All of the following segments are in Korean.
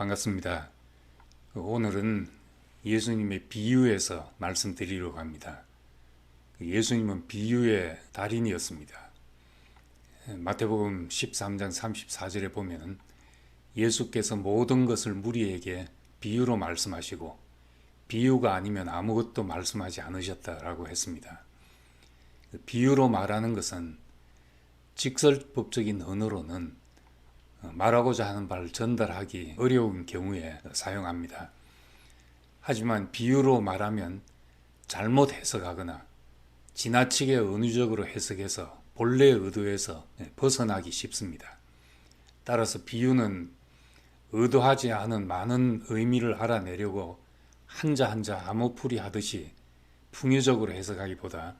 반갑습니다. 오늘은 예수님의 비유에서 말씀드리려고 합니다. 예수님은 비유의 달인이었습니다. 마태복음 13장 34절에 보면 예수께서 모든 것을 무리에게 비유로 말씀하시고 비유가 아니면 아무것도 말씀하지 않으셨다라고 했습니다. 비유로 말하는 것은 직설법적인 언어로는 말하고자 하는 바를 전달하기 어려운 경우에 사용합니다. 하지만 비유로 말하면 잘못 해석하거나 지나치게 은유적으로 해석해서 본래의 의도에서 벗어나기 쉽습니다. 따라서 비유는 의도하지 않은 많은 의미를 알아내려고 한자 한자 암호풀이 하듯이 풍요적으로 해석하기보다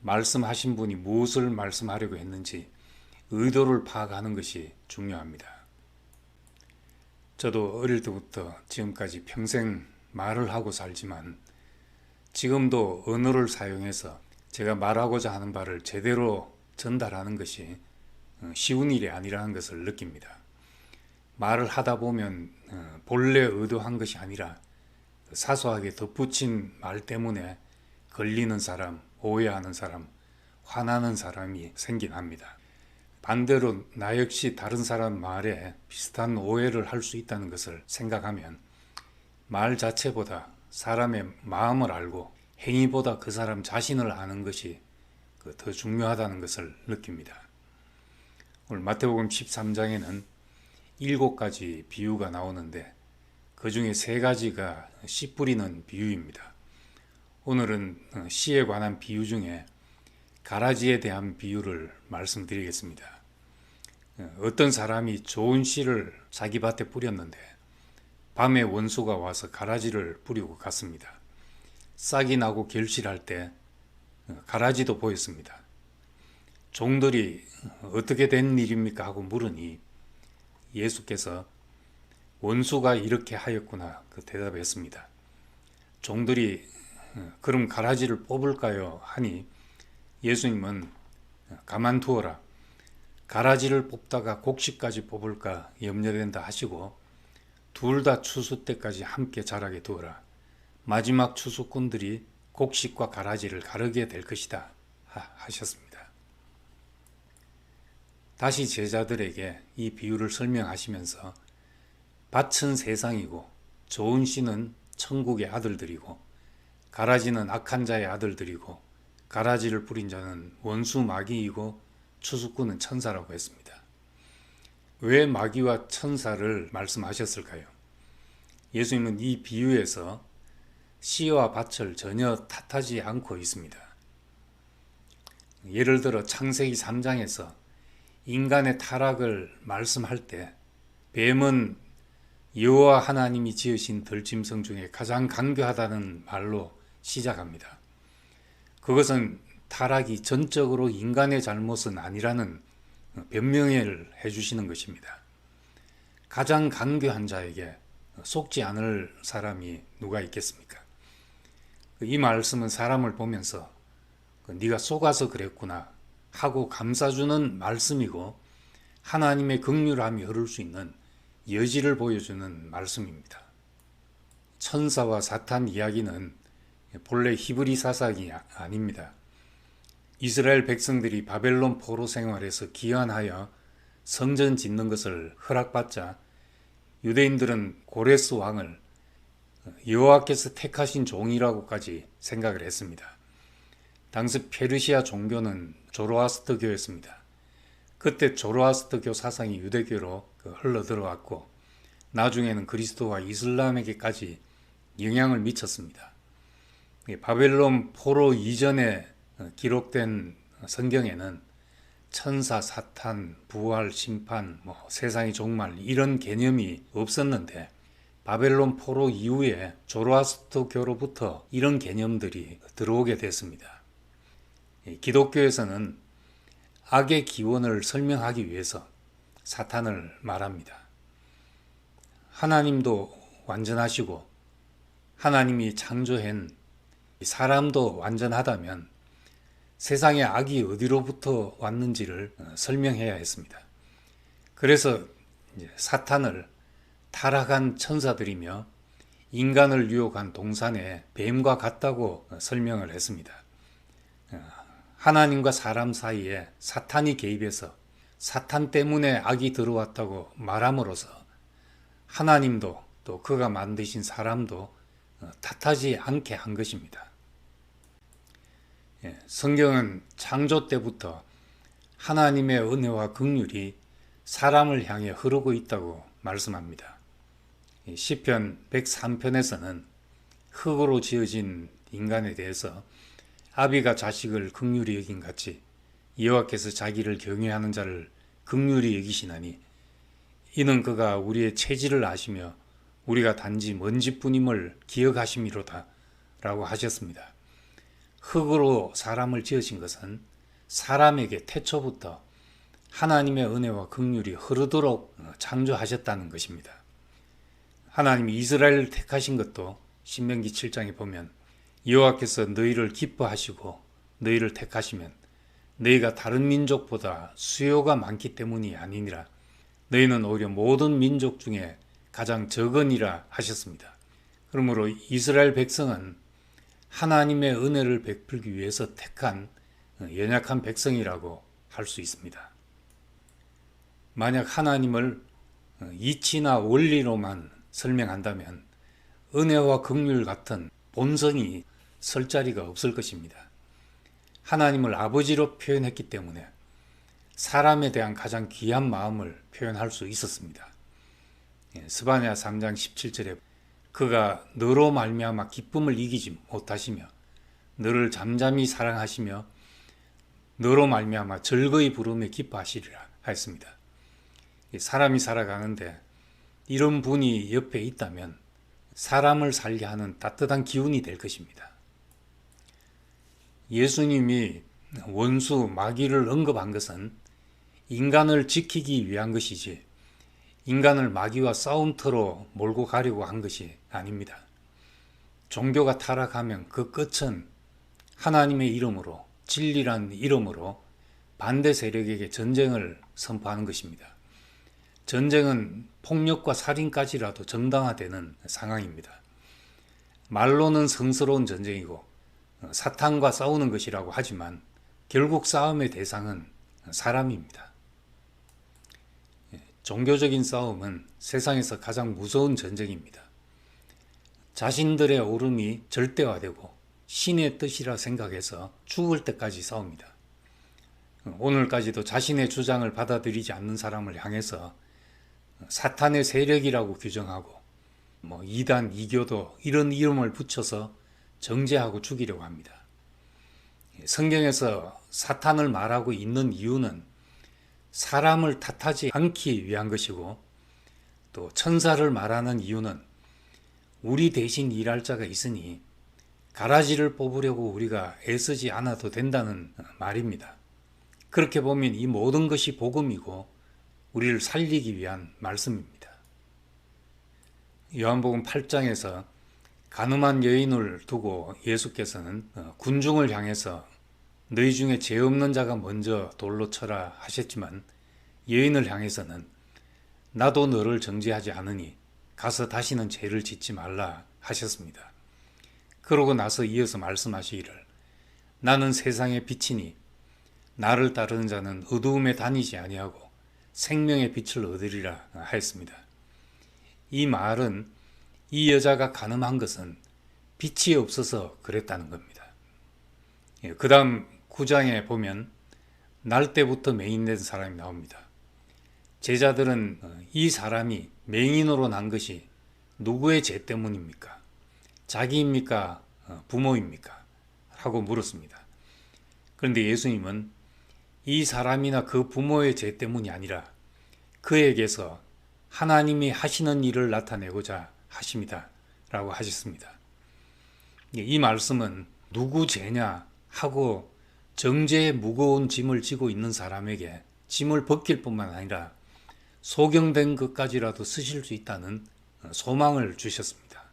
말씀하신 분이 무엇을 말씀하려고 했는지 의도를 파악하는 것이 중요합니다. 저도 어릴 때부터 지금까지 평생 말을 하고 살지만 지금도 언어를 사용해서 제가 말하고자 하는 바를 제대로 전달하는 것이 쉬운 일이 아니라는 것을 느낍니다. 말을 하다 보면 본래 의도한 것이 아니라 사소하게 덧붙인 말 때문에 걸리는 사람, 오해하는 사람, 화나는 사람이 생긴 합니다. 반대로 나 역시 다른 사람 말에 비슷한 오해를 할 수 있다는 것을 생각하면 말 자체보다 사람의 마음을 알고 행위보다 그 사람 자신을 아는 것이 더 중요하다는 것을 느낍니다. 오늘 마태복음 13장에는 7가지 비유가 나오는데 그 중에 3가지가 씨 뿌리는 비유입니다. 오늘은 씨에 관한 비유 중에 가라지에 대한 비유를 말씀드리겠습니다. 어떤 사람이 좋은 씨를 자기 밭에 뿌렸는데 밤에 원수가 와서 가라지를 뿌리고 갔습니다. 싹이 나고 결실할 때 가라지도 보였습니다. 종들이 어떻게 된 일입니까 하고 물으니 예수께서 원수가 이렇게 하였구나 대답했습니다. 종들이 그럼 가라지를 뽑을까요? 하니 예수님은 가만두어라. 가라지를 뽑다가 곡식까지 뽑을까 염려된다 하시고 둘 다 추수 때까지 함께 자라게 두어라. 마지막 추수꾼들이 곡식과 가라지를 가르게 될 것이다 하셨습니다. 다시 제자들에게 이 비유를 설명하시면서 밭은 세상이고 좋은 씨는 천국의 아들들이고 가라지는 악한 자의 아들들이고 가라지를 뿌린 자는 원수 마귀이고 추수꾼은 천사라고 했습니다. 왜 마귀와 천사를 말씀하셨을까요? 예수님은 이 비유에서 씨와 밭을 전혀 탓하지 않고 있습니다. 예를 들어 창세기 3장에서 인간의 타락을 말씀할 때 뱀은 여호와 하나님이 지으신 들짐승 중에 가장 간교하다는 말로 시작합니다. 그것은 타락이 전적으로 인간의 잘못은 아니라는 변명을 해주시는 것입니다. 가장 간교한 자에게 속지 않을 사람이 누가 있겠습니까? 이 말씀은 사람을 보면서 네가 속아서 그랬구나 하고 감싸주는 말씀이고 하나님의 긍휼함이 흐를 수 있는 여지를 보여주는 말씀입니다. 천사와 사탄 이야기는 본래 히브리 사상이 아닙니다. 이스라엘 백성들이 바벨론 포로 생활에서 기한하여 성전 짓는 것을 허락받자 유대인들은 고레스 왕을 여호와께서 택하신 종이라고까지 생각을 했습니다. 당시 페르시아 종교는 조로아스터교였습니다. 그때 조로아스터교 사상이 유대교로 흘러 들어왔고 나중에는 그리스도와 이슬람에게까지 영향을 미쳤습니다. 바벨론 포로 이전에 기록된 성경에는 천사, 사탄, 부활, 심판, 세상의 종말 이런 개념이 없었는데 바벨론 포로 이후에 조로아스터교로부터 이런 개념들이 들어오게 됐습니다. 기독교에서는 악의 기원을 설명하기 위해서 사탄을 말합니다. 하나님도 완전하시고 하나님이 창조한 사람도 완전하다면 세상의 악이 어디로부터 왔는지를 설명해야 했습니다. 그래서 사탄을 타락한 천사들이며 인간을 유혹한 동산의 뱀과 같다고 설명을 했습니다. 하나님과 사람 사이에 사탄이 개입해서 사탄 때문에 악이 들어왔다고 말함으로써 하나님도 또 그가 만드신 사람도 탓하지 않게 한 것입니다. 성경은 창조 때부터 하나님의 은혜와 긍휼이 사람을 향해 흐르고 있다고 말씀합니다. 시편 103편에서는 흙으로 지어진 인간에 대해서 아비가 자식을 긍휼히 여긴 같이 여호와께서 자기를 경외하는 자를 긍휼히 여기시나니 이는 그가 우리의 체질을 아시며 우리가 단지 먼지뿐임을 기억하심이로다 라고 하셨습니다. 흙으로 사람을 지으신 것은 사람에게 태초부터 하나님의 은혜와 긍휼이 흐르도록 창조하셨다는 것입니다. 하나님이 이스라엘을 택하신 것도 신명기 7장에 보면 여호와께서 너희를 기뻐하시고 너희를 택하시면 너희가 다른 민족보다 수요가 많기 때문이 아니니라. 너희는 오히려 모든 민족 중에 가장 적으니라 하셨습니다. 그러므로 이스라엘 백성은 하나님의 은혜를 베풀기 위해서 택한 연약한 백성이라고 할 수 있습니다. 만약 하나님을 이치나 원리로만 설명한다면 은혜와 긍휼 같은 본성이 설 자리가 없을 것입니다. 하나님을 아버지로 표현했기 때문에 사람에 대한 가장 귀한 마음을 표현할 수 있었습니다. 스바냐 3장 17절에 그가 너로 말미암아 기쁨을 이기지 못하시며 너를 잠잠히 사랑하시며 너로 말미암아 즐거이 부르며 기뻐하시리라 하였습니다. 사람이 살아가는데 이런 분이 옆에 있다면 사람을 살게 하는 따뜻한 기운이 될 것입니다. 예수님이 원수 마귀를 언급한 것은 인간을 지키기 위한 것이지 인간을 마귀와 싸움터로 몰고 가려고 한 것이 아닙니다. 종교가 타락하면 그 끝은 하나님의 이름으로 진리란 이름으로 반대 세력에게 전쟁을 선포하는 것입니다. 전쟁은 폭력과 살인까지라도 정당화되는 상황입니다. 말로는 성스러운 전쟁이고 사탄과 싸우는 것이라고 하지만 결국 싸움의 대상은 사람입니다. 종교적인 싸움은 세상에서 가장 무서운 전쟁입니다. 자신들의 옳음이 절대화되고 신의 뜻이라 생각해서 죽을 때까지 싸웁니다. 오늘까지도 자신의 주장을 받아들이지 않는 사람을 향해서 사탄의 세력이라고 규정하고 이단, 이교도 이런 이름을 붙여서 정죄하고 죽이려고 합니다. 성경에서 사탄을 말하고 있는 이유는 사람을 탓하지 않기 위한 것이고 또 천사를 말하는 이유는 우리 대신 일할 자가 있으니 가라지를 뽑으려고 우리가 애쓰지 않아도 된다는 말입니다. 그렇게 보면 이 모든 것이 복음이고 우리를 살리기 위한 말씀입니다. 요한복음 8장에서 간음한 여인을 두고 예수께서는 군중을 향해서 너희 중에 죄 없는 자가 먼저 돌로 쳐라 하셨지만 여인을 향해서는 나도 너를 정죄하지 않으니 가서 다시는 죄를 짓지 말라 하셨습니다. 그러고 나서 이어서 말씀하시기를 나는 세상의 빛이니 나를 따르는 자는 어두움에 다니지 아니하고 생명의 빛을 얻으리라 하였습니다. 이 말은 이 여자가 간음한 것은 빛이 없어서 그랬다는 겁니다. 그 다음 9장에 보면 날 때부터 맹인된 사람이 나옵니다. 제자들은 이 사람이 맹인으로 난 것이 누구의 죄 때문입니까? 자기입니까? 부모입니까? 하고 물었습니다. 그런데 예수님은 이 사람이나 그 부모의 죄 때문이 아니라 그에게서 하나님이 하시는 일을 나타내고자 하십니다. 라고 하셨습니다. 이 말씀은 누구 죄냐 하고 정죄의 무거운 짐을 지고 있는 사람에게 짐을 벗길 뿐만 아니라 소경된 것까지라도 쓰실 수 있다는 소망을 주셨습니다.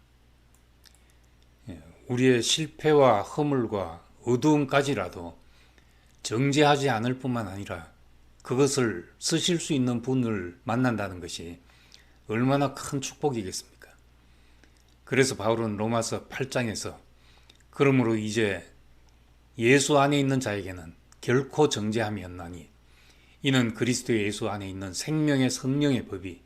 우리의 실패와 허물과 어두움까지라도 정죄하지 않을 뿐만 아니라 그것을 쓰실 수 있는 분을 만난다는 것이 얼마나 큰 축복이겠습니까? 그래서 바울은 로마서 8장에서 그러므로 이제 예수 안에 있는 자에게는 결코 정죄함이 없나니 이는 그리스도 예수 안에 있는 생명의 성령의 법이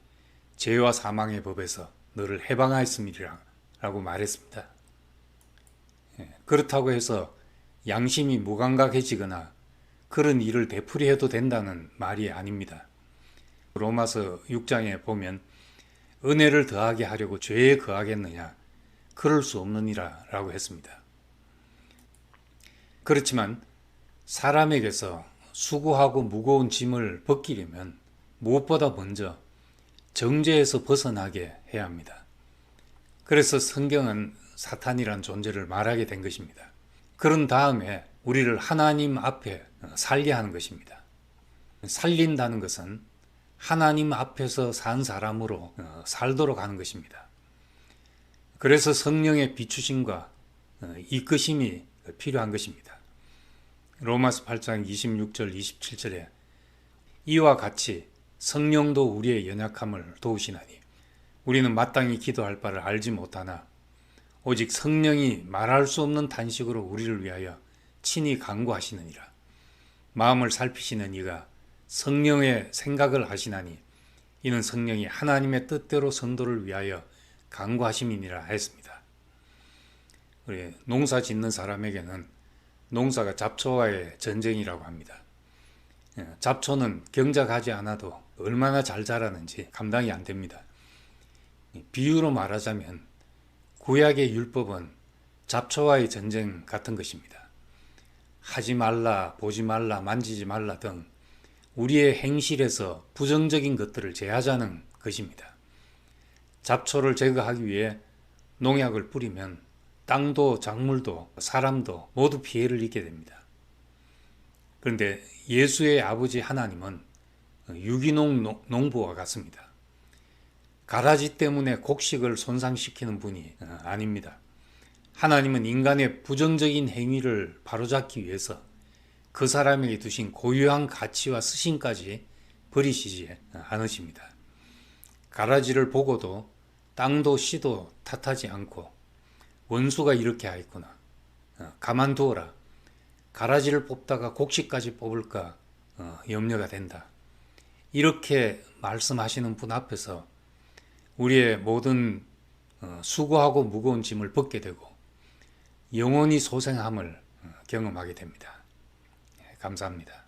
죄와 사망의 법에서 너를 해방하였음이라 라고 말했습니다. 그렇다고 해서 양심이 무감각해지거나 그런 일을 되풀이해도 된다는 말이 아닙니다. 로마서 6장에 보면 은혜를 더하게 하려고 죄에 거하겠느냐? 그럴 수 없느니라 라고 했습니다. 그렇지만 사람에게서 수고하고 무거운 짐을 벗기려면 무엇보다 먼저 정죄에서 벗어나게 해야 합니다. 그래서 성경은 사탄이란 존재를 말하게 된 것입니다. 그런 다음에 우리를 하나님 앞에 살게 하는 것입니다. 살린다는 것은 하나님 앞에서 산 사람으로 살도록 하는 것입니다. 그래서 성령의 비추심과 이끄심이 필요한 것입니다. 로마서 8장 26절 27절에 이와 같이 성령도 우리의 연약함을 도우시나니 우리는 마땅히 기도할 바를 알지 못하나 오직 성령이 말할 수 없는 탄식으로 우리를 위하여 친히 간구하시느니라. 마음을 살피시는 이가 성령의 생각을 하시나니 이는 성령이 하나님의 뜻대로 성도를 위하여 간구하심이니라 했습니다. 우리 농사 짓는 사람에게는 농사가 잡초와의 전쟁이라고 합니다. 잡초는 경작하지 않아도 얼마나 잘 자라는지 감당이 안 됩니다. 비유로 말하자면 구약의 율법은 잡초와의 전쟁 같은 것입니다. 하지 말라, 보지 말라, 만지지 말라 등 우리의 행실에서 부정적인 것들을 제하자는 것입니다. 잡초를 제거하기 위해 농약을 뿌리면 땅도 작물도 사람도 모두 피해를 입게 됩니다. 그런데 예수의 아버지 하나님은 유기농 농부와 같습니다. 가라지 때문에 곡식을 손상시키는 분이 아닙니다. 하나님은 인간의 부정적인 행위를 바로잡기 위해서 그 사람에게 두신 고유한 가치와 스신까지 버리시지 않으십니다. 가라지를 보고도 땅도 씨도 탓하지 않고 원수가 이렇게 하였구나. 가만두어라. 가라지를 뽑다가 곡식까지 뽑을까 염려가 된다. 이렇게 말씀하시는 분 앞에서 우리의 모든 수고하고 무거운 짐을 벗게 되고 영원히 소생함을 경험하게 됩니다. 감사합니다.